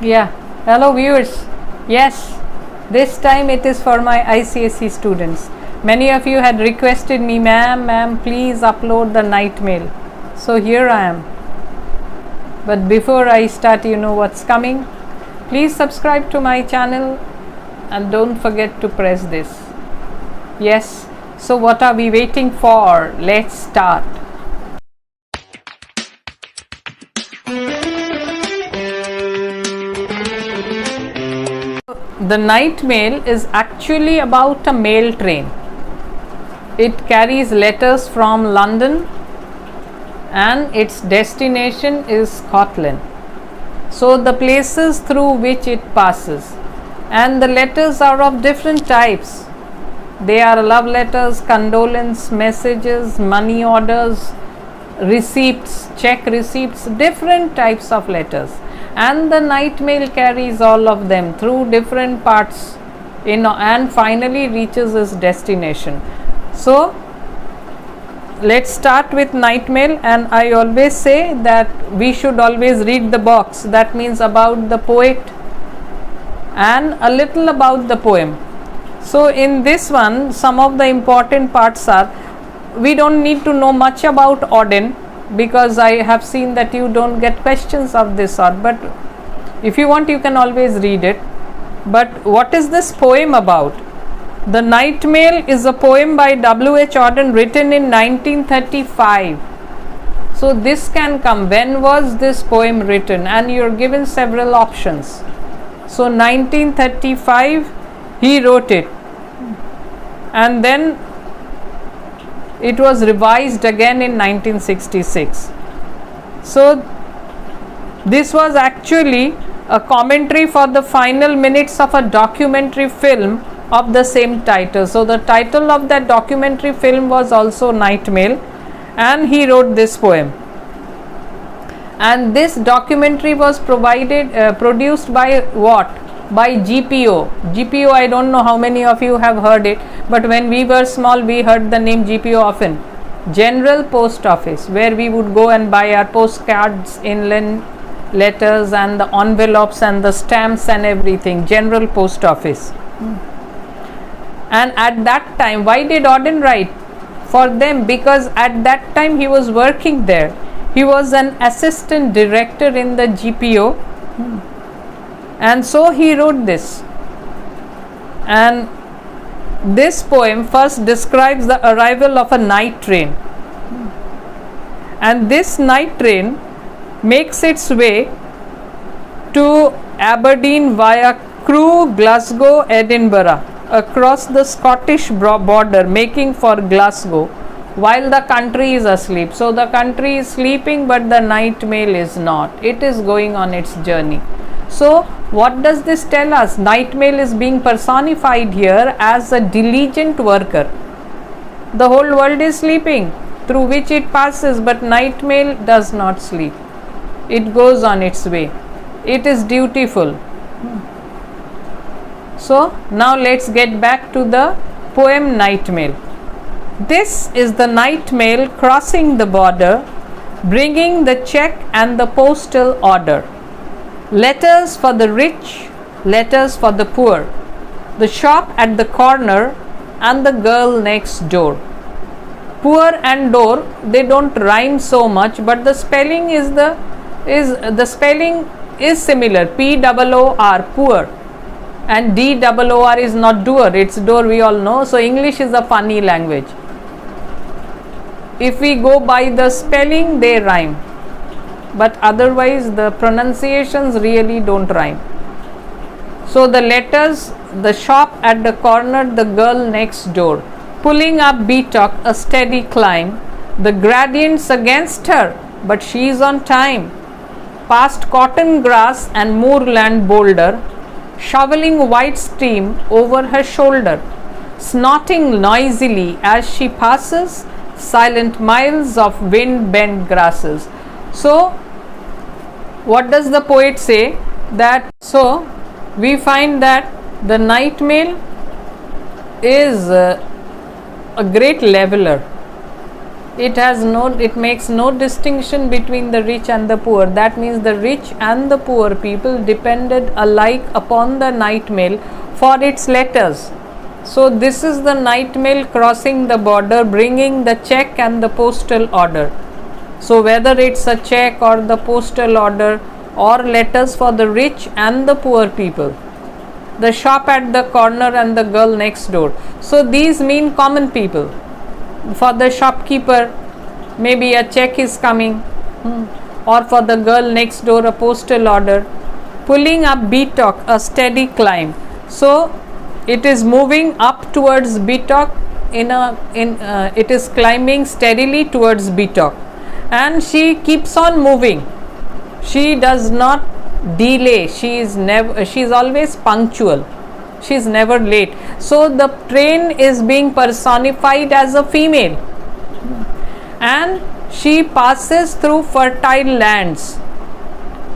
Yeah, hello viewers. Yes, this time it is for my ICSE students. Many of you had requested me, ma'am, please upload the night mail. So here I am. But before I start, you know what's coming. Please subscribe to my channel and don't forget to press this. Yes, so what are we waiting for? Let's start. The night mail is actually about a mail train. It carries letters from London and its destination is Scotland. So the places through which it passes, and the letters are of different types. They are love letters, condolence messages, money orders, receipts, check receipts, different types of letters. And the night mail carries all of them through different parts and finally reaches its destination. So let's start with night mail, and I always say that we should always read the box, that means about the poet and a little about the poem. So in this one, some of the important parts are, we don't need to know much about Auden, because I have seen that you don't get questions of this sort, but if you want you can always read it. But what is this poem about? The Night Mail is a poem by W.H. Auden written in 1935. So this can come, when was this poem written, and you are given several options. So 1935 he wrote it, and then it was revised again in 1966. So this was actually a commentary for the final minutes of a documentary film of the same title. So the title of that documentary film was also Night Mail, and he wrote this poem. And this documentary was produced by what? By GPO. GPO, I don't know how many of you have heard it, but when we were small we heard the name GPO often. General Post Office, where we would go and buy our postcards, inland letters and the envelopes and the stamps and everything. General Post Office. And at that time, why did Auden write for them? Because at that time he was working there. He was an assistant director in the GPO. And so he wrote this. And this poem first describes the arrival of a night train. And this night train makes its way to Aberdeen via Crewe, Glasgow, Edinburgh, across the Scottish border, making for Glasgow while the country is asleep. So the country is sleeping, but the night mail is not. It is going on its journey. So what does this tell us? Night mail is being personified here as a diligent worker. The whole world is sleeping, through which it passes, but night mail does not sleep. It goes on its way. It is dutiful. So now let's get back to the poem Night Mail. This is the night mail crossing the border, bringing the check and the postal order. Letters for the rich, letters for the poor, the shop at the corner and the girl next door. Poor and door, they don't rhyme so much, but the spelling is similar. P-O-O-R, poor, and D-O-O-R is not doer, it's door, we all know. So English is a funny language. If we go by the spelling, they rhyme, but otherwise the pronunciations really don't rhyme. So the letters, the shop at the corner, the girl next door. Pulling up Beatock, a steady climb, the gradients against her, but she's on time. Past cotton grass and moorland boulder, shoveling white steam over her shoulder, snorting noisily as she passes silent miles of wind-bent grasses. So what does the poet say? That so we find that the night mail is a great leveler. it makes no distinction between the rich and the poor. That means the rich and the poor people depended alike upon the night mail for its letters. So this is the night mail crossing the border, bringing the check and the postal order. So whether it's a check or the postal order or letters for the rich and the poor people, the shop at the corner and the girl next door. So these mean common people. For the shopkeeper, maybe a check is coming, or for the girl next door, a postal order. Pulling up Betok, a steady climb. So it is moving up towards Betok. It is climbing steadily towards Betok, and she keeps on moving. She does not delay. She is always punctual. She is never late. So the train is being personified as a female, and she passes through fertile lands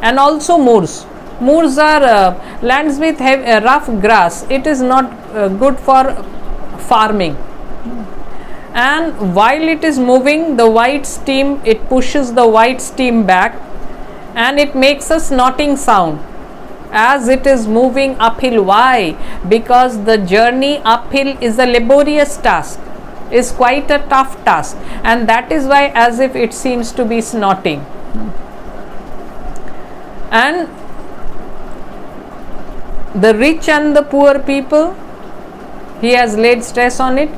and also moors. Moors are lands with rough grass. It is not good for farming. And while it is moving, the white steam, it pushes the white steam back, and it makes a snorting sound as it is moving uphill. Why? Because the journey uphill is a laborious task, is quite a tough task, and that is why as if it seems to be snorting. And the rich and the poor people, he has laid stress on it.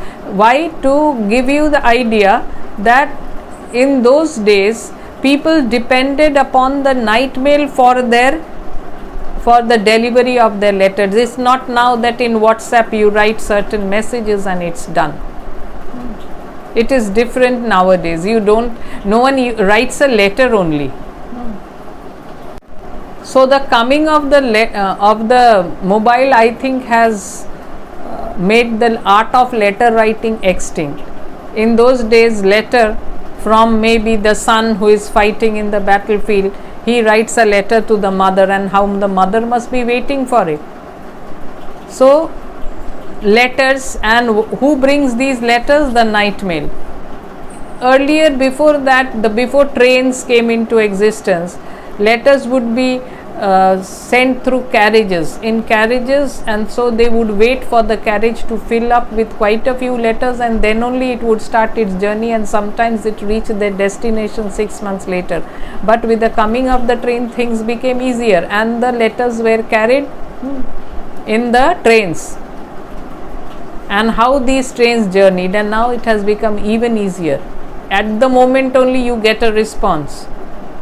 Why? To give you the idea that in those days people depended upon the night mail for the delivery of their letters. It's not now that in WhatsApp you write certain messages and it's done. It is different nowadays. No one writes a letter only. So the coming of the mobile, I think, has made the art of letter writing extinct. In those days, letter from maybe the son who is fighting in the battlefield, he writes a letter to the mother, and how the mother must be waiting for it. So letters, and who brings these letters? The night mail. Earlier, before that, before trains came into existence, letters would be sent through carriages, and so they would wait for the carriage to fill up with quite a few letters, and then only it would start its journey, and sometimes it reached their destination 6 months later. But with the coming of the train, things became easier, and the letters were carried in the trains, and how these trains journeyed, and now it has become even easier. At the moment only you get a response,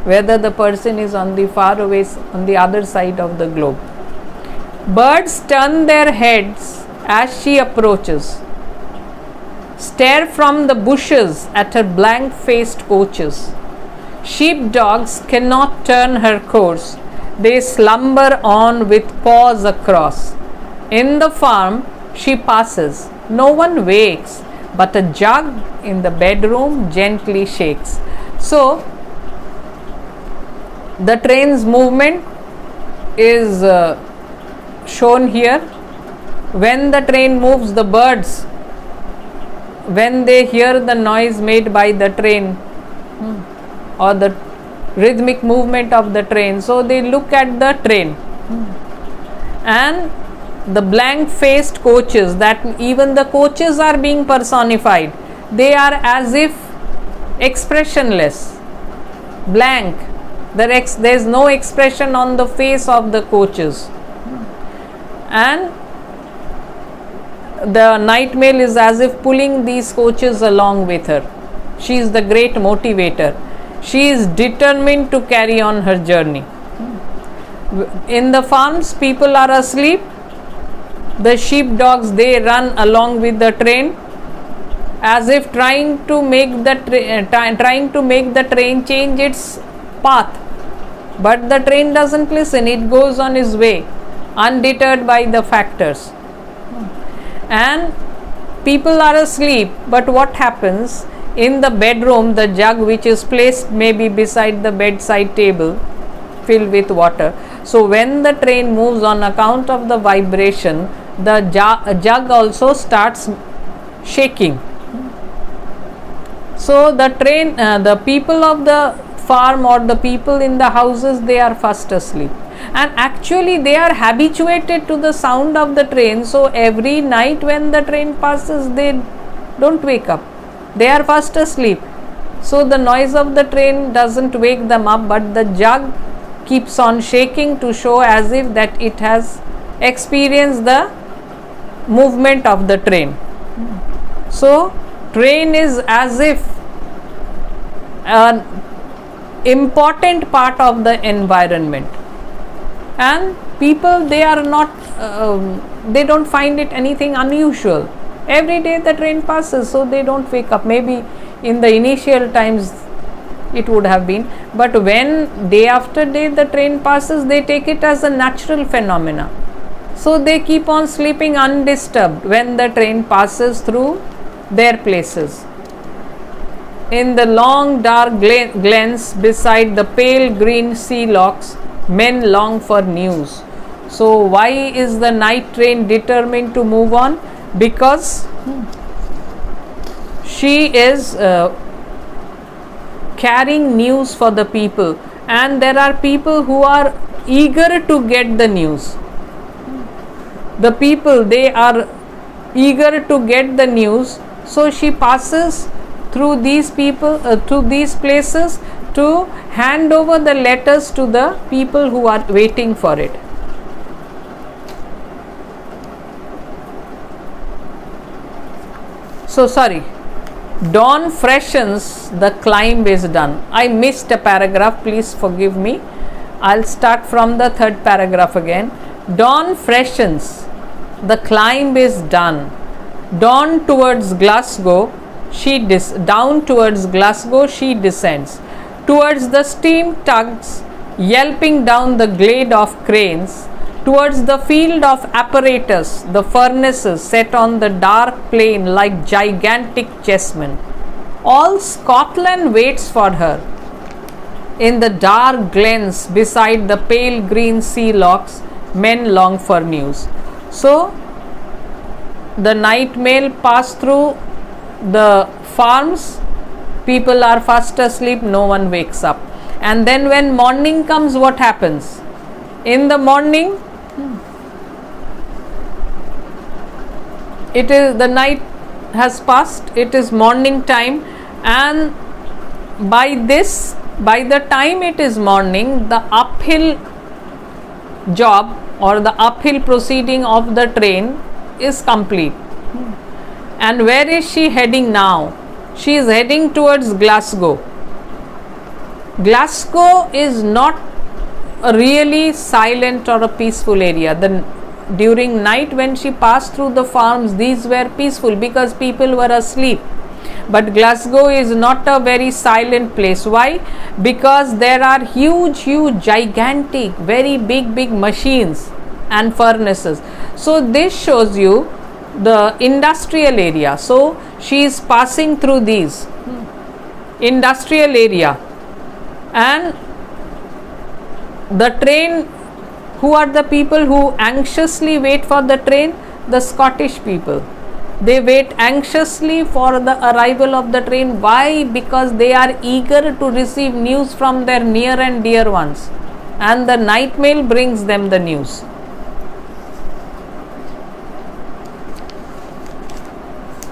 whether the person is on the far away, on the other side of the globe. Birds turn their heads as she approaches, stare from the bushes at her blank-faced coaches. Sheepdogs cannot turn her course, they slumber on with paws across. In the farm she passes, no one wakes, but a jug in the bedroom gently shakes. So the train's movement is shown here. When the train moves, the birds, when they hear the noise made by the train or the rhythmic movement of the train, so they look at the train. And the blank-faced coaches, that even the coaches are being personified. They are as if expressionless, blank. There is no expression on the face of the coaches, and the night mail is as if pulling these coaches along with her. She is the great motivator. She is determined to carry on her journey. In the farms, people are asleep. The sheepdogs, they run along with the train, as if trying to make the train change its path. But the train doesn't listen, it goes on its way, undeterred by the factors. And people are asleep, but what happens? In the bedroom, the jug which is placed maybe beside the bedside table, filled with water. So when the train moves, on account of the vibration, the jug also starts shaking. So the train, the people of the farm or the people in the houses, they are fast asleep, and actually they are habituated to the sound of the train. So every night when the train passes, they don't wake up, they are fast asleep. So the noise of the train doesn't wake them up, but the jug keeps on shaking to show as if that it has experienced the movement of the train. So train is as if an important part of the environment, and people, they are not they don't find it anything unusual. Every day the train passes, so they don't wake up. Maybe in the initial times it would have been, but when day after day the train passes, they take it as a natural phenomena. So they keep on sleeping undisturbed when the train passes through their places. In the long dark glens beside the pale green sea locks, men long for news. So why is the night train determined to move on? Because she is carrying news for the people, and there are people who are eager to get the news. The people, they are eager to get the news, so she passes through these people, to these places, to hand over the letters to the people who are waiting for it. So sorry, dawn freshens, the climb is done. I missed a paragraph, please forgive me. I'll start from the third paragraph again. Dawn freshens, the climb is done. Down towards Glasgow, down towards Glasgow she descends. Towards the steam tugs yelping down the glade of cranes, towards the field of apparatus, the furnaces set on the dark plain like gigantic chessmen. All Scotland waits for her. In the dark glens beside the pale green sea locks, men long for news. So the night mail pass through the farms, people are fast asleep, no one wakes up. And then when morning comes, what happens? In the morning, it is, the night has passed, it is morning time, and by the time it is morning, the uphill job or the uphill proceeding of the train is complete. And where is she heading now? She is heading towards Glasgow. Glasgow is not a really silent or a peaceful area. During night when she passed through the farms, these were peaceful because people were asleep. But Glasgow is not a very silent place. Why? Because there are huge, gigantic, very big machines and furnaces. So this shows you the industrial area. So she is passing through these industrial area, and the train, who are the people who anxiously wait for the train? The Scottish people. They wait anxiously for the arrival of the train. Why? Because they are eager to receive news from their near and dear ones, and the night mail brings them the news.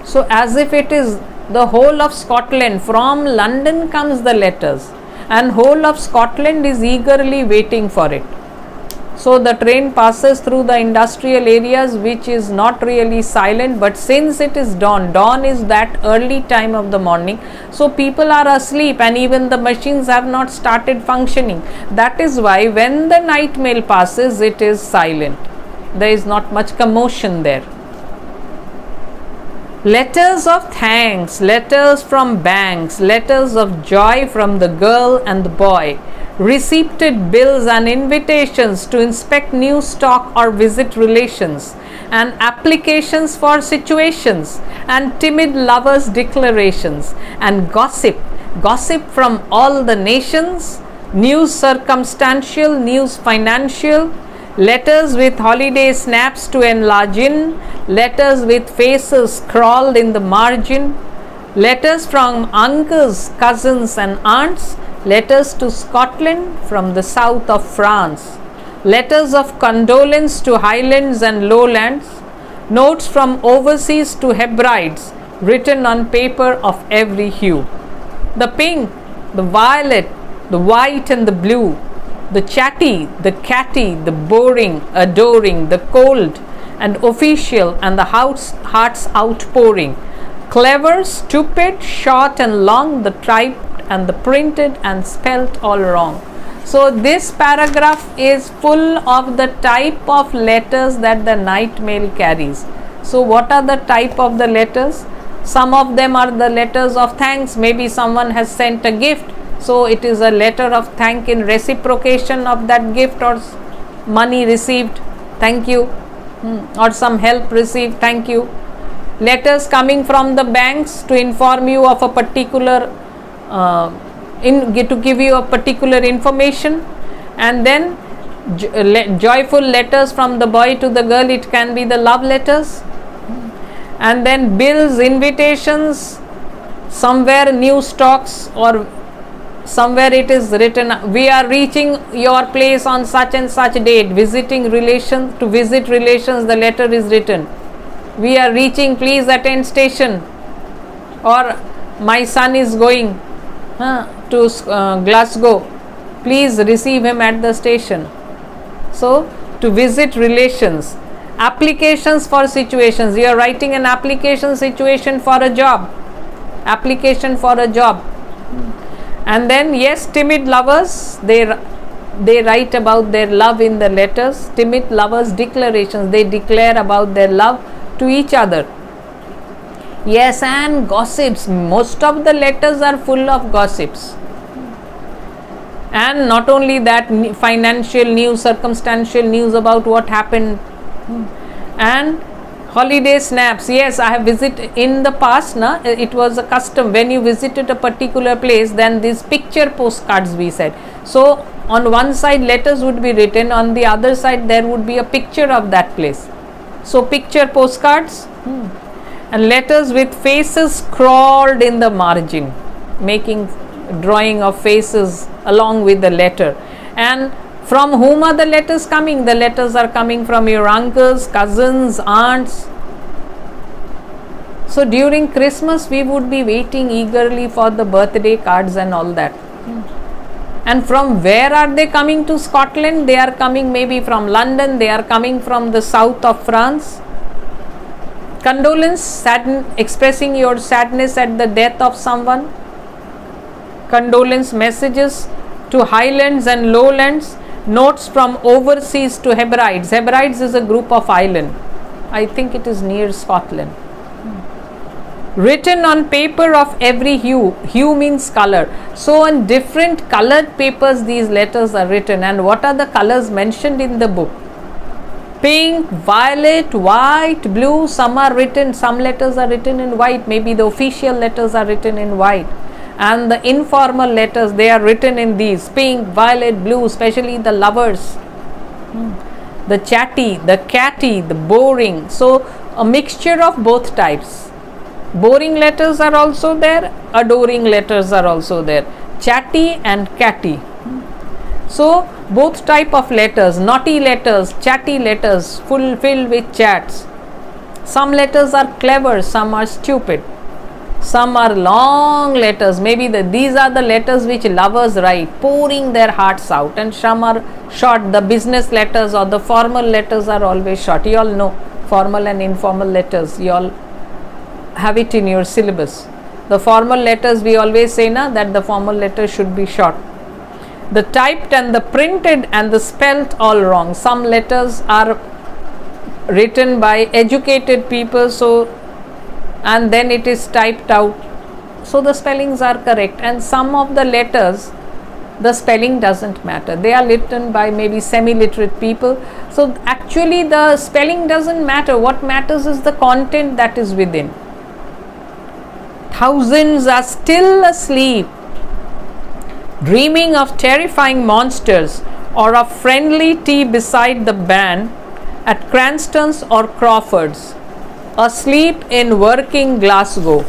So as if it is the whole of Scotland, from London comes the letters, and whole of Scotland is eagerly waiting for it. So the train passes through the industrial areas, which is not really silent, but since it is dawn is that early time of the morning, so people are asleep and even the machines have not started functioning. That is why when the night mail passes, it is silent. There is not much commotion there. Letters of thanks, letters from banks, letters of joy from the girl and the boy, receipted bills and invitations to inspect new stock or visit relations, and applications for situations, and timid lovers' declarations, and gossip from all the nations, news circumstantial, news financial, letters with holiday snaps to enlarge in, letters with faces scrawled in the margin, letters from uncles, cousins, and aunts, letters to Scotland from the south of France, letters of condolence to Highlands and Lowlands, notes from overseas to Hebrides, written on paper of every hue. The pink, the violet, the white, and the blue, the chatty, the catty, the boring, adoring, the cold and official, and the heart's outpouring, clever, stupid, short and long, the typed and the printed and spelt all wrong. So this paragraph is full of the type of letters that the night mail carries. So what are the type of the letters? Some of them are the letters of thanks. Maybe someone has sent a gift, so it is a letter of thank in reciprocation of that gift, or money received, thank you, or some help received, thank you. Letters coming from the banks to inform you of a particular to give you a particular information. And then joyful letters from the boy to the girl, it can be the love letters. And then bills, invitations, somewhere new stocks, or somewhere it is written, we are reaching your place on such and such date, visiting relations, to visit relations, the letter is written, we are reaching, please attend station, or my son is going to Glasgow, please receive him at the station. So to visit relations. Applications for situations, you are writing an application situation for a job, application for a job. And then yes, timid lovers, they write about their love in the letters. Timid lovers declarations, they declare about their love to each other. Yes, and gossips, most of the letters are full of gossips. And not only that, financial news, circumstantial news about what happened, and holiday snaps. Yes, I have visited in the past, it was a custom when you visited a particular place, then these picture postcards we said. So on one side letters would be written, on the other side there would be a picture of that place. So picture postcards, and letters with faces scrawled in the margin, making drawing of faces along with the letter. And from whom are the letters coming? The letters are coming from your uncles, cousins, aunts. So during Christmas we would be waiting eagerly for the birthday cards and all that. And from where are they coming to Scotland? They are coming maybe from London, they are coming from the south of France. Condolence, expressing your sadness at the death of someone. Condolence messages to Highlands and Lowlands. Notes from overseas to Hebrides. Hebrides is a group of island. I think it is near Scotland. Written on paper of every hue. Hue means color. So on different colored papers these letters are written. And what are the colors mentioned in the book? Pink, violet, white, blue. Some are written, some letters are written in white. Maybe the official letters are written in white. And the informal letters, they are written in these pink, violet, blue, especially the lovers, the chatty, the catty, the boring. So a mixture of both types. Boring letters are also there, adoring letters are also there, chatty and catty. So both type of letters, naughty letters, chatty letters, filled with chats. Some letters are clever, some are stupid. Some are long letters, maybe these are the letters which lovers write, pouring their hearts out, and some are short. The business letters or the formal letters are always short. You all know formal and informal letters, you all have it in your syllabus. The formal letters we always say that the formal letter should be short. The typed and the printed and the spelt all wrong. Some letters are written by educated people, and then it is typed out, so the spellings are correct. And some of the letters, the spelling doesn't matter, they are written by maybe semi-literate people. So actually the spelling doesn't matter, what matters is the content that is within. Thousands are still asleep, dreaming of terrifying monsters or of friendly tea beside the ban at Cranston's or Crawford's. Asleep in working Glasgow,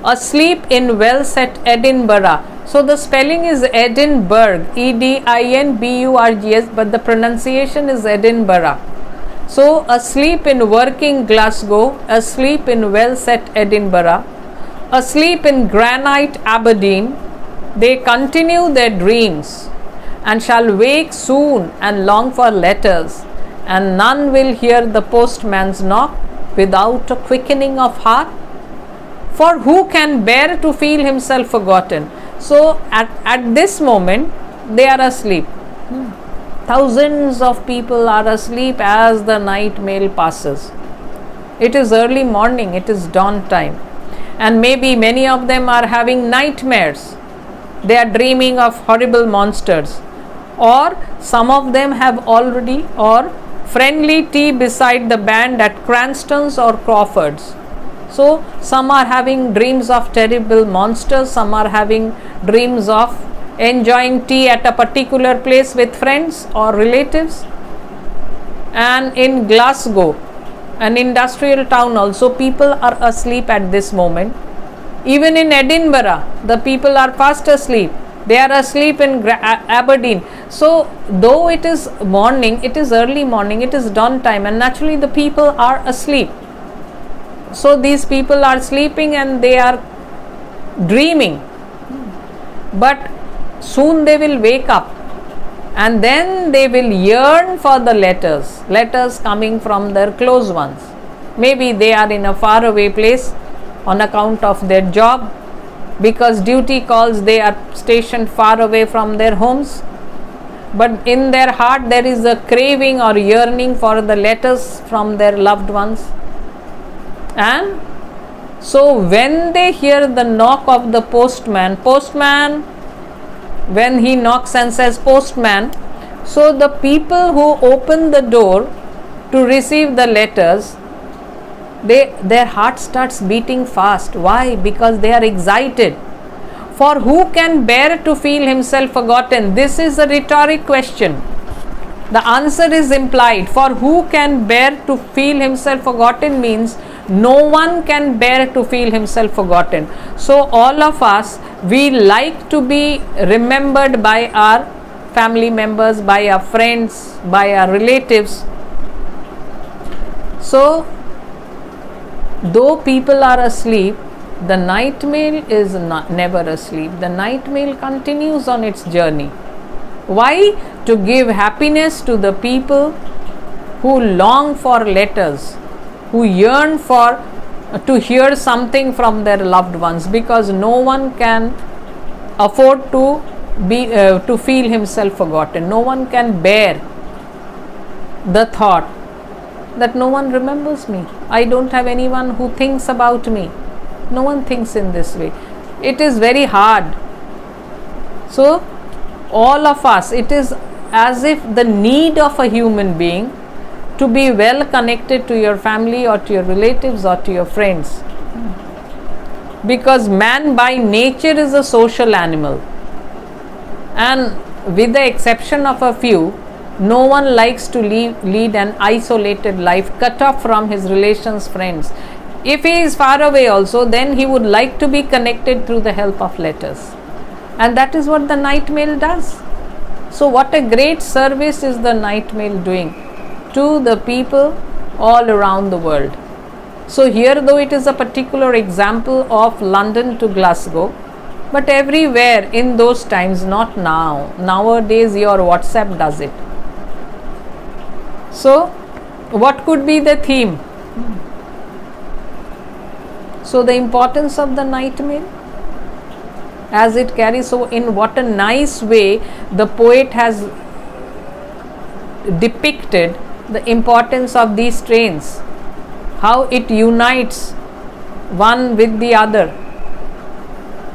asleep in wells at Edinburgh. So the spelling is Edinburgh, Edinburghs, but the pronunciation is Edinburgh. So asleep in working Glasgow, asleep in wells at Edinburgh, asleep in granite Aberdeen, they continue their dreams and shall wake soon and long for letters, and none will hear the postman's knock without a quickening of heart. For who can bear to feel himself forgotten? So at this moment they are asleep. Thousands of people are asleep as the night mail passes. It is early morning, it is dawn time, and maybe many of them are having nightmares. They are dreaming of horrible monsters, or some of them have already, or friendly tea beside the band at Cranston's or Crawford's. So some are having dreams of terrible monsters, some are having dreams of enjoying tea at a particular place with friends or relatives. And in Glasgow, an industrial town, also people are asleep at this moment. Even in Edinburgh, the people are fast asleep. They are asleep in Aberdeen. So though it is morning, it is early morning, it is dawn time, and naturally the people are asleep. So these people are sleeping and they are dreaming, but soon they will wake up, and then they will yearn for the letters coming from their close ones. Maybe they are in a faraway place on account of their job, because duty calls, they are stationed far away from their homes, but in their heart there is a craving or yearning for the letters from their loved ones. And so when they hear the knock of the postman, when he knocks and says postman, so the people who open the door to receive the letters, their heart starts beating fast. Why? Because they are excited. For who can bear to feel himself forgotten? This is a rhetoric question. The answer is implied. For who can bear to feel himself forgotten means no one can bear to feel himself forgotten. So all of us, we like to be remembered by our family members, by our friends, by our relatives. So though people are asleep, the night mail is never asleep. The night mail continues on its journey. Why? To give happiness to the people who long for letters, who yearn for to hear something from their loved ones, because no one can afford to feel himself forgotten. No one can bear the thought that no one remembers me. I don't have anyone who thinks about me. No one thinks in this way. It is very hard. So all of us, it is as if the need of a human being to be well connected to your family or to your relatives or to your friends, because man by nature is a social animal, and with the exception of a few, no one likes to lead an isolated life, cut off from his relations, friends. If he is far away also, then he would like to be connected through the help of letters, and that is what the night mail does. So what a great service is the night mail doing to the people all around the world. So here, though it is a particular example of London to Glasgow, but everywhere in those times, not now. Nowadays your WhatsApp does it. So what could be the theme? So the importance of the night mail as it carries. So in what a nice way the poet has depicted the importance of these trains, how it unites one with the other,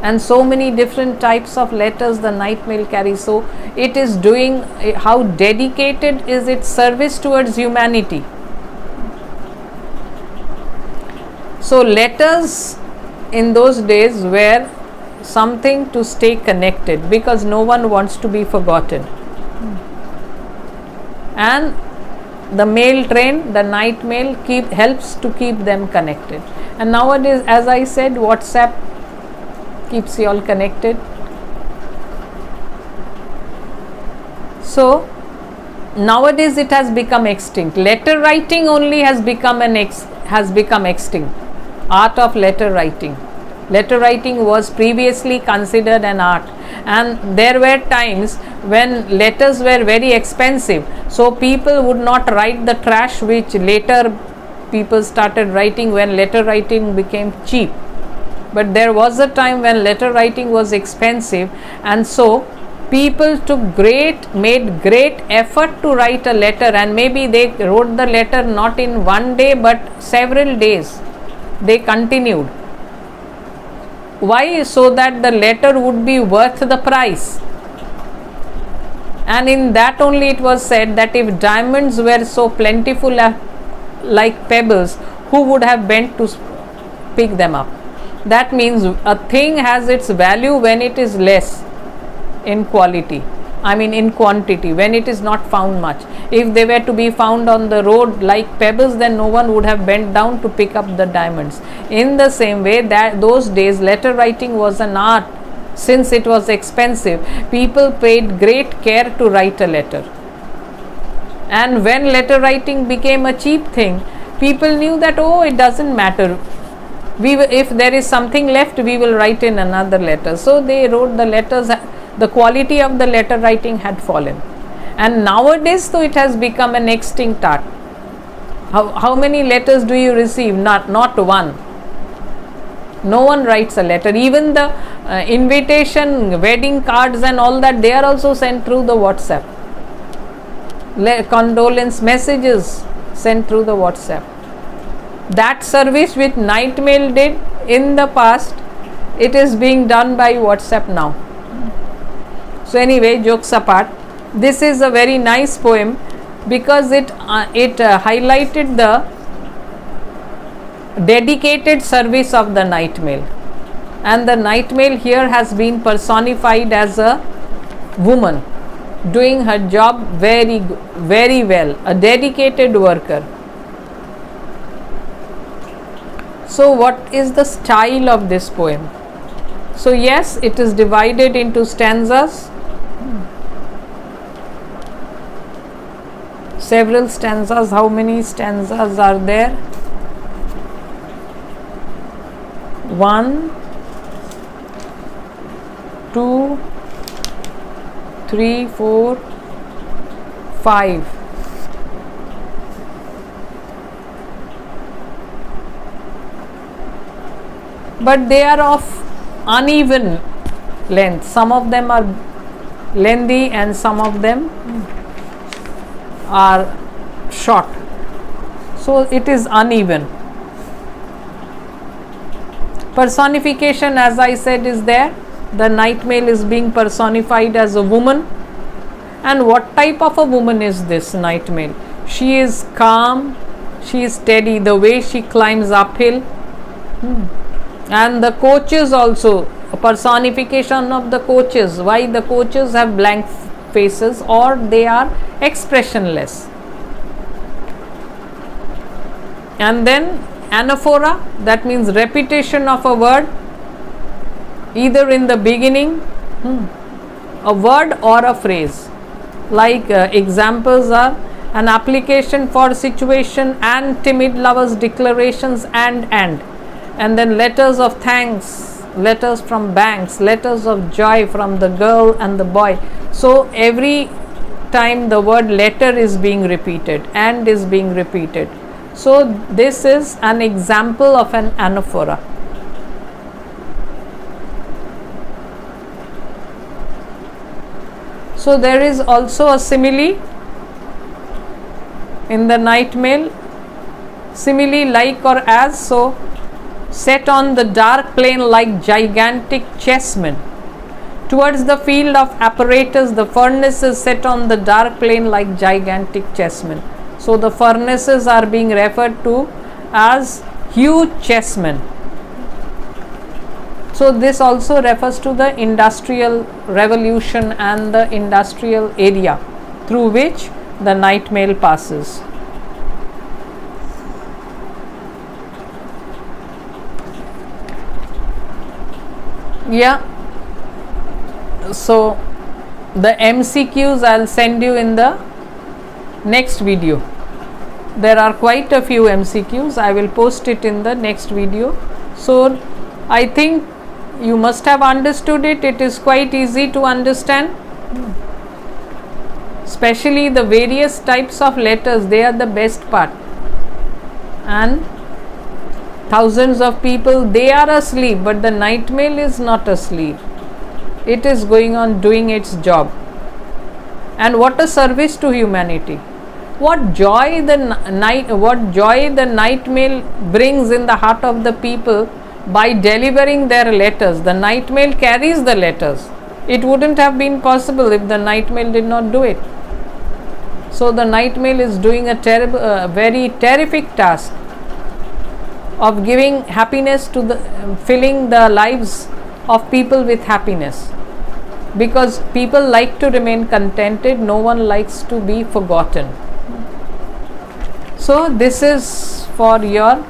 and so many different types of letters the night mail carries. So it is doing, how dedicated is its service towards humanity. So letters in those days were something to stay connected, because no one wants to be forgotten. And the mail train, the night mail, helps to keep them connected. And nowadays, as I said, WhatsApp keeps you all connected. So nowadays it has become extinct. Letter writing only has become extinct. Art of letter writing. Letter writing was previously considered an art, and there were times when letters were very expensive, so people would not write the trash which later people started writing when letter writing became cheap. But there was a time when letter writing was expensive, and so people made great effort to write a letter, and maybe they wrote the letter not in one day but several days. They continued. Why? So that the letter would be worth the price. And in that only it was said that if diamonds were so plentiful like pebbles, who would have bent to pick them up? That means a thing has its value when it is less in quality, in quantity, when it is not found much. If they were to be found on the road like pebbles, then no one would have bent down to pick up the diamonds. In the same way, that those days letter writing was an art. Since it was expensive, people paid great care to write a letter. And when letter writing became a cheap thing, people knew that, oh, it doesn't matter, if there is something left, we will write in another letter. So they wrote the letters. The quality of the letter writing had fallen, and nowadays though it has become an extinct art. How many letters do you receive? Not one. No one writes a letter. Even the invitation, wedding cards and all that, they are also sent through the WhatsApp. Condolence messages sent through the WhatsApp. That service which night mail did in the past, it is being done by WhatsApp now. So anyway, jokes apart, this is a very nice poem because it highlighted the dedicated service of the night mail, and the night mail here has been personified as a woman doing her job very well, a dedicated worker. So what is the style of this poem? So yes, it is divided into stanzas. Several stanzas. How many stanzas are there? 1, 2, 3, 4, 5. But they are of uneven length. Some of them are lengthy and some of them are short. So it is uneven. Personification, as I said, is there. The night mail is being personified as a woman. And what type of a woman is this night mail? She is calm, she is steady, the way she climbs uphill. And the coaches also, a personification of the coaches. Why the coaches have blank faces or they are expressionless. And then anaphora, that means repetition of a word, either in the beginning, a word or a phrase. Like examples are an application for situation and timid lovers declarations and then letters of thanks, letters from banks, letters of joy from the girl and the boy. So every time the word letter is being repeated and is being repeated. So this is an example of an anaphora. So there is also a simile in the night mail. Simile like or as, so set on the dark plain like gigantic chessmen. Towards the field of apparatus, the furnaces set on the dark plain like gigantic chessmen. So the furnaces are being referred to as huge chessmen. So this also refers to the industrial revolution and the industrial area through which the night mail passes. Yeah, so the MCQs I'll send you in the next video. There are quite a few MCQs. I will post it in the next video. So I think you must have understood it. It is quite easy to understand, especially the various types of letters. They are the best part. And thousands of people, they are asleep, but the night mail is not asleep. It is going on doing its job. And what a service to humanity. What joy the night mail brings in the heart of the people by delivering their letters. The night mail carries the letters. It wouldn't have been possible if the night mail did not do it. So the night mail is doing a very terrific task of giving happiness to filling the lives of people with happiness, because people like to remain contented. No one likes to be forgotten. So this is for the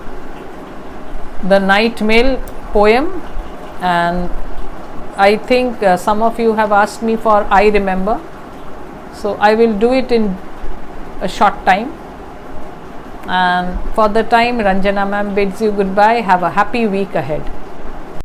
night mail poem, and I think some of you have asked me for I remember, so I will do it in a short time. And for the time, Ranjana Ma'am bids you goodbye. Have a happy week ahead.